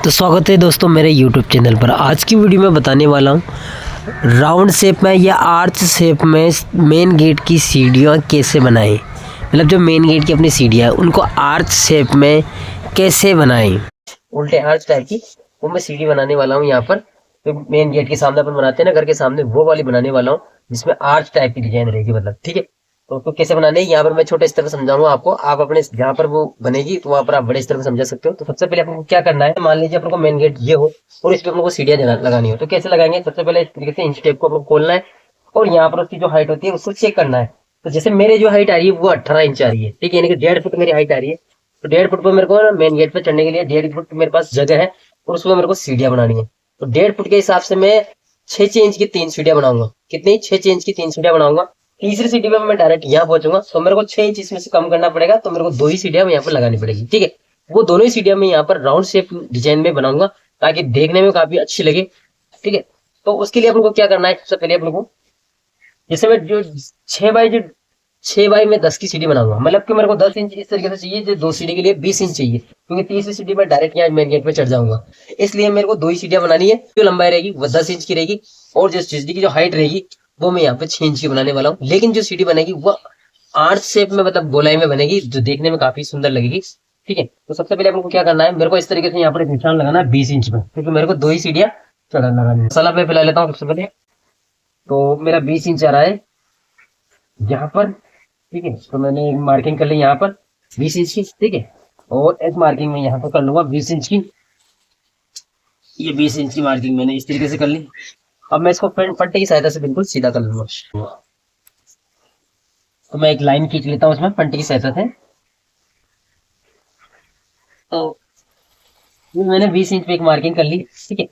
तो स्वागत है दोस्तों मेरे YouTube चैनल पर। आज की वीडियो में बताने वाला हूँ राउंड शेप में या आर्च शेप में मेन गेट की सीढ़ियाँ कैसे बनाएं। मतलब जो मेन गेट की अपनी सीढ़ियाँ हैं उनको आर्च शेप में कैसे बनाएं। उल्टे आर्च टाइप की वो मैं सीढ़ी बनाने वाला हूँ। यहाँ पर तो मेन गेट के सामने अपन बनाते हैं ना, घर के सामने, वो वाली बनाने वाला हूँ जिसमें आर्च टाइप की डिजाइन रहेगी। मतलब ठीक है, तो उसको कैसे बनाने हैं यहाँ पर मैं छोटे स्तर पर समझाऊंगा आपको। आप अपने जहाँ पर वो बनेगी तो वहां पर आप बड़े स्तर पर समझा सकते हो। तो सबसे पहले आपको क्या करना है, मान लीजिए अपन को मेन गेट ये हो और इस पे अपन को सीढ़ियां लगानी हो, तो कैसे लगाएंगे। सबसे पहले इस तरीके से इंच टेप को अपन को खोलना है और यहाँ पर उसकी जो हाइट होती है उसको चेक करना है। तो जैसे मेरे जो हाइट आ रही है वो 18 इंच आ रही है, ठीक है, यानी कि 1.5 फुट मेरी हाइट आ रही है। तो 1.5 फुट पर मेरे को मेन गेट पे चढ़ने के लिए 1.5 फुट मेरे पास जगह है और उसमें मेरे को सीढ़ियां बनानी है। तो 1.5 फुट के हिसाब से मैं 6 इंच की 3 सीढ़ियां बनाऊंगा। कितनी? 6 इंच की 3 सीढ़ियां बनाऊंगा। तीसरी सीढ़ी पे मैं डायरेक्ट यहाँ पहुंचूंगा तो मेरे को 6 इंच इसमें से कम करना पड़ेगा, तो मेरे को 2 ही सीढ़ियां यहाँ पर लगानी पड़ेगी। ठीक है, वो दोनों ही सीढ़ियां मैं यहाँ पर राउंड शेप डिजाइन में बनाऊंगा ताकि देखने में काफी अच्छी लगे। ठीक है, तो उसके लिए अपन को क्या करना है, सबसे पहले अपन को जैसे मैं जो 6 बाई में 10 की सीढ़ी बनाऊंगा, मतलब कि मेरे को 10 इंच इस तरीके से चाहिए, जो 2 सीढ़ी के लिए 20 इंच चाहिए, क्योंकि तीसरी सीढ़ी में डायरेक्ट यहाँ मेन गेट पे चढ़ जाऊंगा। इसलिए मेरे को 2 ही सीढ़ियां बनानी है। जो लंबाई रहेगी वो 10 इंच की रहेगी और जो सीढ़ी की जो हाइट रहेगी वो मैं यहाँ पे 6 इंच की बनाने वाला हूँ। लेकिन जो सीढ़ी बनेगी वो आर्च शेप में, मतलब गोलाई में बनेगी, जो देखने में काफी सुंदर लगेगी। ठीक है, तो सबसे पहले अपन को क्या करना है, मेरे को इस तरीके से यहाँ पर एक निशान लगाना है 20 इंच में, क्योंकि मेरे को 2 ही सीढ़ियां चढ़ा लगानी है। मसाला मैं फैला लेता हूँ सबसे पहले। तो मेरा 20 इंच आ रहा है यहाँ पर। ठीक है, तो मैंने एक मार्किंग कर ली यहाँ पर 20 इंच की। ठीक है, और एक मार्किंग में यहाँ पर कर लूंगा 20 इंच की। ये 20 इंच की मार्किंग मैंने इस तरीके से कर ली। अब मैं इसको पट्टे की सहायता से बिल्कुल सीधा कर लूंगा। तो मैं एक लाइन खींच लेता हूँ उसमें पट्टे की सहायता से। तो ये मैंने 20 इंच पे एक मार्किंग कर ली। ठीक है,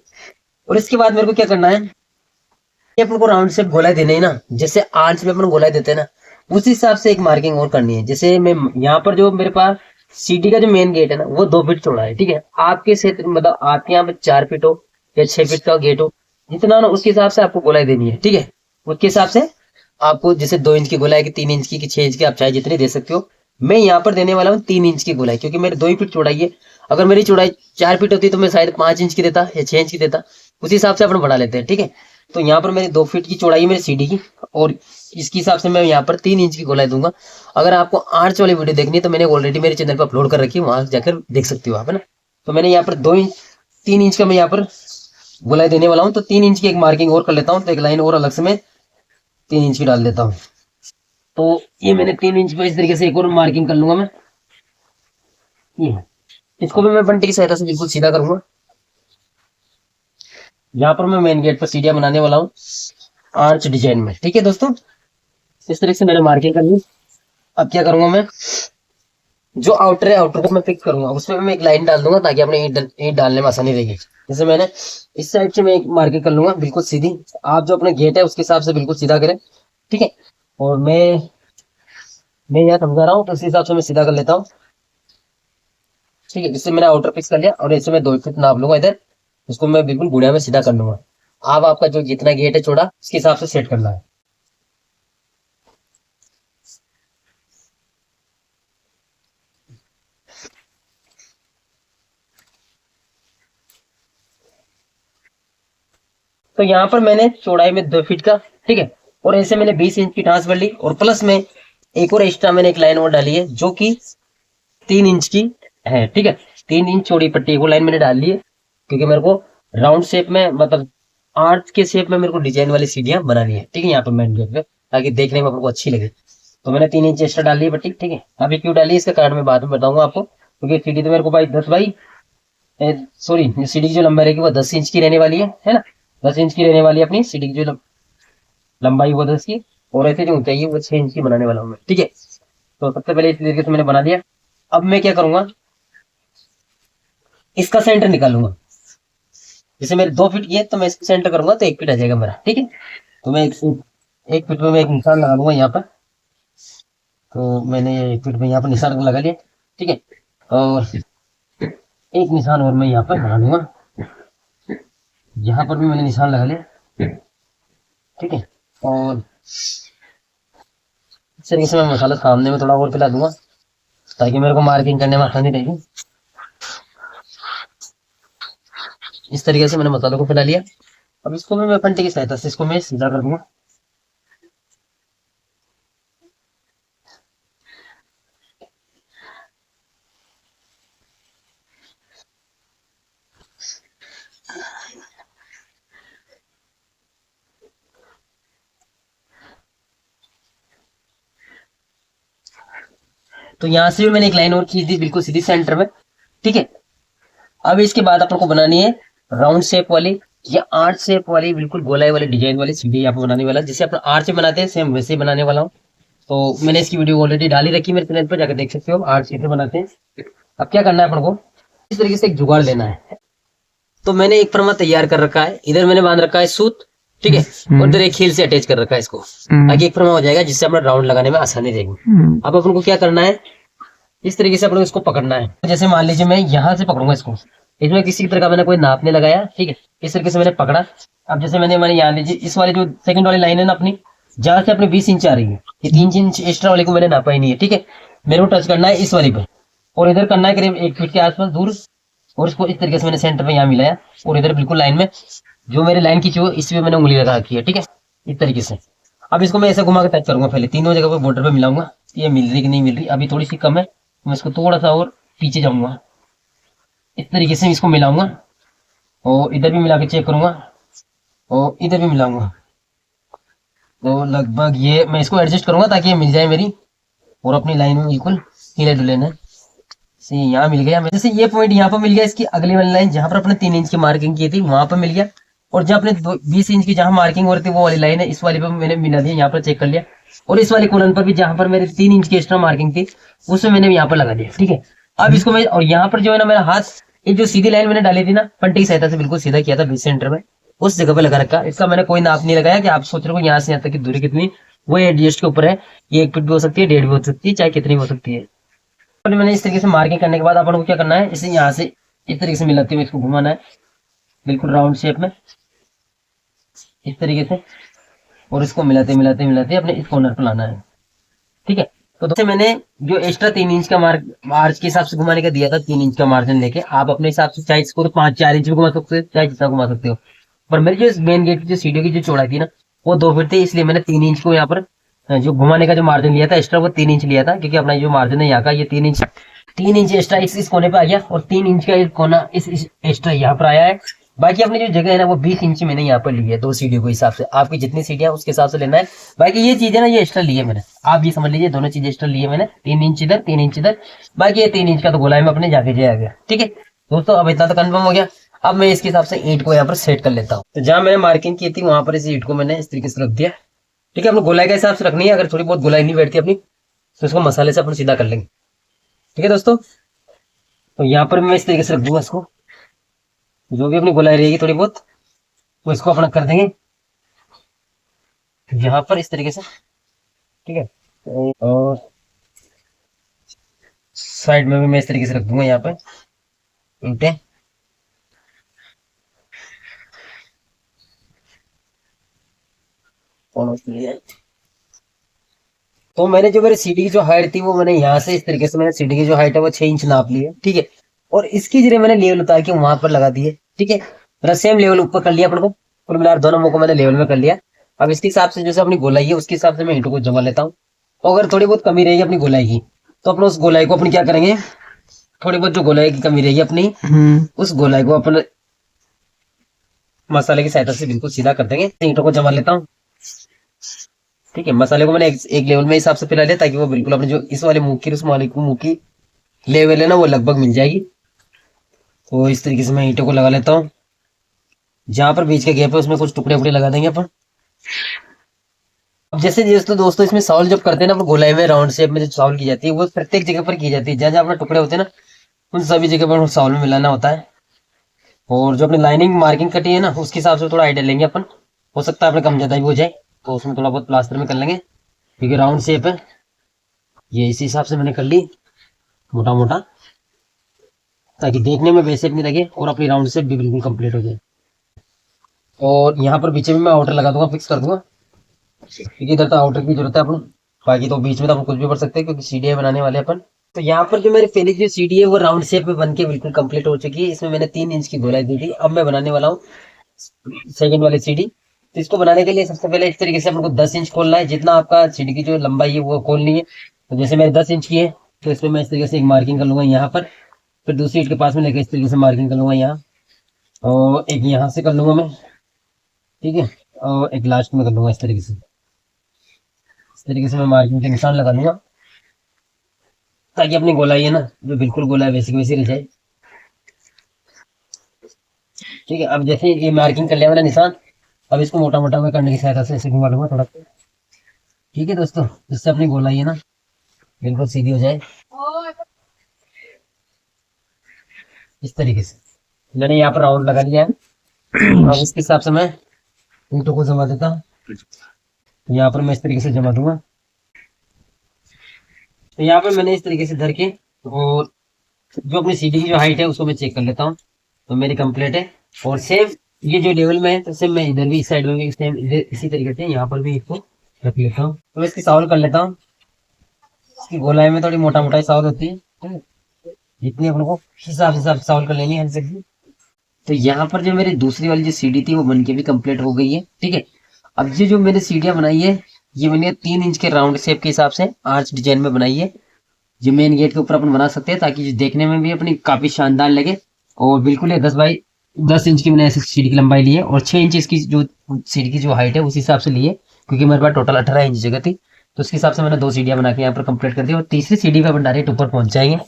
और इसके बाद मेरे को क्या करना है, ये अपन को राउंड शेप गोलाई देना है ना, जैसे आर्च में अपन गोलाई देते हैं ना, उस हिसाब से एक मार्किंग और करनी है। जैसे मैं यहाँ पर जो मेरे पास सीढ़ी का जो मेन गेट है ना वो 2 फीट चौड़ा है। ठीक है, आपके क्षेत्र मतलब आपके यहाँ पे 4 फीट हो या 6 फीट का गेट हो, जितना ना उसके हिसाब से आपको गोलाई देनी है। ठीक है, उसके हिसाब से आपको जैसे 2 इंच की गोलाई की, 3 इंच की 6 इंच की, आप चाहे जितनी दे सकते हो। मैं यहाँ पर देने वाला हूँ 3 इंच की गोलाई, क्योंकि मेरे 2 ही फीट चौड़ाई है। अगर मेरी चौड़ाई 4 फीट होती तो मैं शायद 5 इंच की देता या 6 इंच की देता, उसी हिसाब से अपन बढ़ा लेते हैं। ठीक है, तो यहाँ पर मेरी 2 फीट की चौड़ाई है मेरी सीढ़ी की, और इसके हिसाब से मैं यहाँ पर 3 इंच की गोलाई दूंगा। अगर आपको आर्च वाली वीडियो देखनी है तो मैंने ऑलरेडी मेरे चैनल पर अपलोड कर रखी है, वहां जाकर देख सकते हो आप, है ना। तो मैंने यहाँ पर 2 इंच 3 इंच का मैं यहाँ पर गोलाई देने वाला हूँ, तो 3 इंच की एक मार्किंग और कर लेता हूँ। तो एक लाइन और अलग से मैं 3 इंच की डाल देता हूँ। तो ये मैंने 3 इंच पे इस तरीके से एक और मार्किंग कर लूंगा मैं। ये इसको भी मैं बंटे की सहायता से बिल्कुल सीधा करूंगा। यहाँ पर मैं मेन गेट पर सीढ़ियां बनाने वाला हूँ आर्च डिजाइन में। ठीक है दोस्तों, इस तरीके से मैंने मार्किंग कर ली। अब क्या करूंगा मैं, जो आउटर है आउटर को मैं फिक्स करूंगा, उसमें मैं एक लाइन डाल दूंगा ताकि अपने ईंट डालने में आसानी रहेगी। जैसे मैंने इस साइड से मैं एक मार्किंग कर लूंगा बिल्कुल सीधी। आप जो अपना गेट है उसके हिसाब से बिल्कुल सीधा करें। ठीक है, और मैं यहाँ समझा रहा हूँ तो उस हिसाब से मैं सीधा कर लेता हूँ। ठीक है, जिससे मैंने आउटर फिक्स कर लिया और इससे मैं 2 फीट नाप लूंगा इधर, उसको मैं बिल्कुल गुड़िया में सीधा कर लूंगा। आप आपका जो जितना गेट है चौड़ा उसके हिसाब से सेट करना है। तो यहाँ पर मैंने चौड़ाई में 2 फीट का, ठीक है, और ऐसे मैंने 20 इंच की ट्रांसफर ली, और प्लस में एक और एक्स्ट्रा मैंने एक लाइन और डाली है जो कि 3 इंच की है। ठीक है, 3 इंच चौड़ी पट्टी वो लाइन मैंने डाल ली है, क्योंकि मेरे को राउंड शेप में, मतलब आर्च के शेप में मेरे को डिजाइन वाली सीढ़ियां बनानी है। ठीक है, यहाँ पर मेन गेट पे, ताकि देखने में आपको अच्छी लगे। तो मैंने 3 इंच एक्स्ट्रा डाल ली है पट्टी। ठीक है, अभी क्यों डाली इसका कारण मैं बाद में बताऊंगा आपको, क्योंकि सीढ़ी तो मेरे को भाई 10 बाई सॉरी, सीढ़ी की जो लंबाई रहेगी वो 10 इंच की रहने वाली है ना। 10 इंच की रहने वाली है अपनी सीढ़ी की जो लंबाई वो 10 की, और ऐसे जो ऊंचाई है वो 6 इंच की बनाने वाला हूँ मैं। ठीक है, तो सबसे पहले इस तरीके से मैंने बना दिया। अब मैं क्या करूंगा, इसका सेंटर निकालूंगा। जैसे मेरे 2 फीट की है तो मैं इसका सेंटर करूंगा तो 1 फीट आ जाएगा मेरा। ठीक है, तो मैं 1 फीट में मैं एक निशान लगा लूंगा यहाँ पर। तो मैंने 1 फीट में यहाँ पर निशान लगा लिया। ठीक है, और एक निशान और मैं यहाँ पर लगा लूंगा, यहाँ पर भी मैंने निशान लगा लिया। ठीक है, और इस तरीके से मैं मसाला सामने में थोड़ा और फैला दूंगा ताकि मेरे को मार्किंग करने में आसानी रहेगी। इस तरीके से मैंने मसालों को फैला लिया। अब इसको मैं फंटे की सहायता से इसको मैं सीधा कर दूंगा। तो यहाँ से भी मैंने एक लाइन और खींच दी बिल्कुल सीधी सेंटर में। ठीक है, अब इसके बाद अपन को बनानी है राउंड शेप वाली या आर्च शेप वाली, बिल्कुल गोलाई वाली डिजाइन वाली सीढ़ी यहाँ पे बनाने वाला, जैसे अपन आर्च बनाते हैं सेम वैसे ही बनाने वाला हूँ। तो मैंने इसकी वीडियो ऑलरेडी डाली रखी मेरे चैनल पर, जाकर देख सकते हो आर्च कैसे बनाते हैं। अब क्या करना है अपन को, इस तरीके से एक जुगाड़ लेना है। तो मैंने एक फरमा तैयार कर रखा है, इधर मैंने बांध रखा है सूत, ठीक है, और इधर एक हील से अटैच कर रखा है इसको, ताकि एक फरमा हो जाएगा जिससे अपना राउंड लगाने में आसानी रहेगी। अब अपन को क्या करना है, इस तरीके से अपन को इसको पकड़ना है। जैसे मान लीजिए मैं यहाँ से पकड़ूंगा इसको, इसमें किसी तरह का मैंने कोई नाप नहीं लगाया, ठीक है, इस तरीके से मैंने पकड़ा। अब जैसे मैंने यहाँ लीजिए इस वाली जो सेकंड वाली लाइन है ना अपनी, जहां से अपनी 20 इंच आ रही है, ये 3 इंच एक्स्ट्रा वाली को मैंने नापा ही नहीं है, ठीक है। मेरे को टच करना है इस वाली पे, और इधर करना है करीब 1 फीट के आसपास दूर, और इसको इस तरीके से मैंने सेंटर पे यहाँ मिलाया, और इधर बिल्कुल लाइन में जो मेरी लाइन खींची हो इस पे मैंने उंगली लगा रखी है, ठीक है, इस तरीके से। अब इसको मैं ऐसे घुमा के टच करूंगा, पहले तीनों जगह पे बॉर्डर पे मिलाऊंगा, ये मिल रही कि नहीं मिल रही, अभी थोड़ी सी कम है, मैं इसको थोड़ा सा और पीछे जाऊंगा, इस तरीके से इसको मिलाऊंगा, और इधर भी मिला के चेक करूंगा, और इधर भी मिलाऊंगा। तो लगभग ये मैं इसको एडजस्ट करूंगा ताकि ये मिल जाए मेरी, और अपनी लाइन में बिल्कुल हिले डुले ना से यहाँ मिल गया। जैसे ये पॉइंट यहाँ पर मिल गया, इसकी अगली वाली लाइन जहां पर अपने 3 इंच की मार्किंग की थी वहां पर मिल गया, और जब अपने 20 इंच की जहां मार्किंग हो रही थी वो वाली लाइन है, इस वाली पर मैंने मिला दिया, यहाँ पर चेक कर लिया, और इस वाली कोलन पर भी जहां पर मेरी 3 इंच की एक्स्ट्रा मार्किंग थी उसमें मैंने यहाँ पर लगा दिया, ठीक है। अब इसको मैं, और यहाँ पर जो है ना मेरा हाथ, ये जो सीधी लाइन मैंने डाली थी ना फंटी की सहायता से बिल्कुल सीधा किया था बीच सेंटर में, उस जगह पे लगा रखा। इसका मैंने कोई नाप नहीं लगाया कि आप सोच रहे हो यहाँ से यहाँ तक की दूरी कितनी, वो एडजस्ट के ऊपर है, ये 1 फीट भी हो सकती है, 1.5 भी हो सकती है, चाहे कितनी भी हो सकती है। और मैंने इस तरीके से मार्किंग करने के बाद अपन को क्या करना है, इसे यहाँ से इस तरीके से मिलाते हुए इसको घुमाना है बिल्कुल राउंड शेप में, इस तरीके से, और इसको मिलाते मिलाते मिलाते अपने इस कॉर्नर पर लाना है, ठीक है। तो जैसे मैंने जो एक्स्ट्रा 3 इंच का मार्च के हिसाब से घुमाने का दिया था, 3 इंच का मार्जिन लेके आप अपने हिसाब से चाहे इसको तो 5-4 इंच भी घुमा सकते हो, चाहे जितना घुमा सकते हो। पर मेरी जो मेन गेट की जो सीढ़ी की जो चौड़ाई थी ना वो 2 फीट थी, इसलिए मैंने 3 इंच को यहाँ पर जो घुमाने का जो मार्जिन लिया था एक्स्ट्रा वो 3 इंच लिया था, क्योंकि अपना जो मार्जिन है यहाँ का ये 3 इंच एक्स्ट्रा इस कोने पे आ गया, और 3 इंच का कोना इस एक्स्ट्रा यहाँ पर आया है। बाकी अपनी जो जगह है ना वो 20 इंच मैंने यहाँ पर ली है 2 सीढ़ियों के हिसाब से, आपकी जितनी सीढ़ियां उसके हिसाब से लेना है। बाकी ये चीजें ना ये एक्स्ट्रा ली है मैंने, आप ये समझ लीजिए दोनों चीजें एक्स्ट्रा ली है मैंने, 3 इंच इधर 3 इंच इधर, बाकी ये 3 इंच का तो गोलाई में अपने जाके जाया गया, ठीक है दोस्तों। अब इतना तो कंफर्म हो गया। अब मैं इसके हिसाब से ईंट को यहाँ पर सेट कर लेता हूँ। तो जहां मैंने मार्किंग की थी वहां पर इस ईंट को मैंने इस तरीके से रख दिया, ठीक है। अपने गोलाई का हिसाब से रखनी है, अगर थोड़ी बहुत गोलाई नहीं बैठती अपनी तो इसको मसाले से अपन सीधा कर लेंगे, ठीक है दोस्तों। तो यहाँ पर मैं इस तरीके से रख दूंगा इसको, जो भी अपनी गोलाई रहेगी थोड़ी बहुत वो इसको अपना कर देंगे यहाँ पर इस तरीके से, ठीक है। और साइड में भी मैं इस तरीके से रख दूंगा यहाँ पर ईंटें। तो मैंने जो मेरी सीढ़ी की जो हाइट थी वो मैंने यहाँ से इस तरीके से, मैंने सीढ़ी की जो हाइट है वो 6 इंच नाप ली है, ठीक है। और इसकी जगह मैंने लेवल उतार के वहां पर लगा दी है, ठीक है। मेरा सेम लेवल ऊपर कर लिया अपन को, कुल मिलाकर दोनों मुंह को मैंने लेवल में कर लिया। अब इसके हिसाब से जैसे अपनी गोलाई है उसके हिसाब से मैं ईंटों को जमा लेता हूँ। अगर थोड़ी बहुत कमी रहेगी अपनी गोलाई की तो अपने उस गोलाई को अपन क्या करेंगे, थोड़ी बहुत जो गोलाई की कमी रहेगी अपनी उस गोलाई को अपन मसाले की सहायता से बिल्कुल सीधा कर देंगे। ईंटों को जमा लेता हूँ, ठीक है। मसाले को मैंने एक लेवल में हिसाब से पिला लिया ताकि वो बिल्कुल अपने जो इस वाले मुंह की उस वाले मुंह की लेवल है ना वो लगभग मिल जाएगी। तो इस तरीके से मैं ईंटों को लगा लेता हूँ, जहां पर बीच का गैप है उसमें कुछ टुकड़े उकड़े लगा देंगे अपन। अब जैसे जैसे दोस्तों इसमें सॉल्व जब करते हैं ना, गोलाई में राउंड शेप में जो सॉल्व की जाती है वो प्रत्येक जगह पर की जाती है, जहां जहां अपने टुकड़े होते हैं ना उन सभी जगह पर सॉल्व में मिलाना होता है। और जो अपनी लाइनिंग मार्किंग कटी है ना उसके हिसाब से थोड़ा आइडिया लेंगे अपन, हो सकता है अपने कम ज्यादा भी हो जाए तो उसमें थोड़ा बहुत प्लास्टर में कर लेंगे, क्योंकि राउंड शेप है ये, इसी हिसाब से मैंने कर ली मोटा मोटा, ताकि देखने में वैसे नहीं लगे और अपनी राउंड शेप भी बिल्कुल कंप्लीट हो जाए। और यहाँ पर बीच में मैं आउटर लगा दूंगा, फिक्स कर दूंगा, क्योंकि इधर तो आउटर की जरूरत है अपन, बाकी तो बीच में तो अपन कुछ भी कर सकते हैं क्योंकि सीढ़ियाँ बनाने वाले अपन। तो यहाँ पर जो मेरी पहली जो सीढ़ी है वो राउंड शेप में बन के बिल्कुल कंप्लीट हो चुकी है। इसमें मैंने 3 इंच की गोलाई दी थी। अब मैं बनाने वाला हूँ सेकंड वाली सीढ़ी। तो इसको बनाने के लिए सबसे पहले इस तरीके से अपन को 10 इंच खोलना है। जितना आपका सीढ़ी की जो लंबाई है वो खोलनी है। तो जैसे मेरे 10 इंच की है तो इसमें मैं इस तरीके से एक मार्किंग कर लूंगा यहाँ पर। फिर दूसरी ईंट के पास में लेकर इस तरीके से मार्किंग कर लूंगा यहाँ, और एक यहाँ से कर लूंगा मैं, ठीक है, और एक लास्ट में कर लूंगा इस तरीके से। इस तरीके से मैं मार्किंग के निशान लगा लूंगा ताकि अपनी गोलाई है ना जो बिल्कुल गोलाई वैसी की वैसी रह जाए। ठीक है, अब जैसे ये मार्किंग कर लिया मैंने निशान, अब इसको मोटा मोटा मैं करने की सहायता से ऐसे घुमा लूंगा थोड़ा। ठीक है दोस्तों, इससे अपनी गोलाई है ना बिल्कुल सीधी हो जाए। इस तरीके से मैंने यहाँ पर राउंड लगा लिया है। अब इसके हिसाब से मैं ईंटों को जमा देता हूँ। यहाँ पर मैं इस तरीके से जमा दूंगा। तो यहाँ पर मैंने इस तरीके से धर के और जो अपनी सीढ़ी की जो हाइट है उसको मैं चेक कर लेता हूँ। तो मेरी कंप्लीट है, और सेम ये जो लेवल में है तो सेम मैं इधर भी इस साइड में भी सेम इसी तरीके से यहाँ पर भी इसको रख लेता हूँ। तो इसकी साउल कर लेता हूँ। इसकी गोलाई में थोड़ी मोटा मोटा साउल होती है, जितनी अपन को हिसाब से साउल कर लेनी है। तो यहाँ पर जो मेरी दूसरी वाली जो सीढ़ी थी वो बनके भी कंप्लीट हो गई है। ठीक है, अब ये जो मैंने सीढ़ियाँ बनाई है ये बनी है 3 इंच के राउंड शेप के हिसाब से आर्च डिजाइन में बनाई है। जो मेन गेट के ऊपर अपन बना सकते हैं ताकि देखने में भी अपनी काफी शानदार लगे। और बिल्कुल ये 10 बाई 10 इंच की मैंने ऐसी सीढ़ी की लंबाई ली है, और 6 इंच इसकी जो सीढ़ी की जो हाइट है उस हिसाब से ली है, क्योंकि मेरे पास टोटल 18 इंच जगह थी। तो उसके हिसाब से मैंने 2 सीढ़ियाँ बना के यहाँ पर कंप्लीट कर दी, और तीसरी सीढ़ी पर अपन डायरेक्ट ऊपर पहुंच जाएंगे।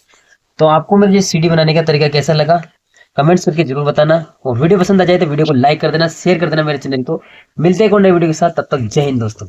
तो आपको मेरे ये सीढ़ी बनाने का तरीका कैसा लगा कमेंट्स करके जरूर बताना, और वीडियो पसंद आ जाए तो वीडियो को लाइक कर देना, शेयर कर देना मेरे चैनल को। मिलते हैं एक और नई वीडियो के साथ, तब तक जय हिंद दोस्तों।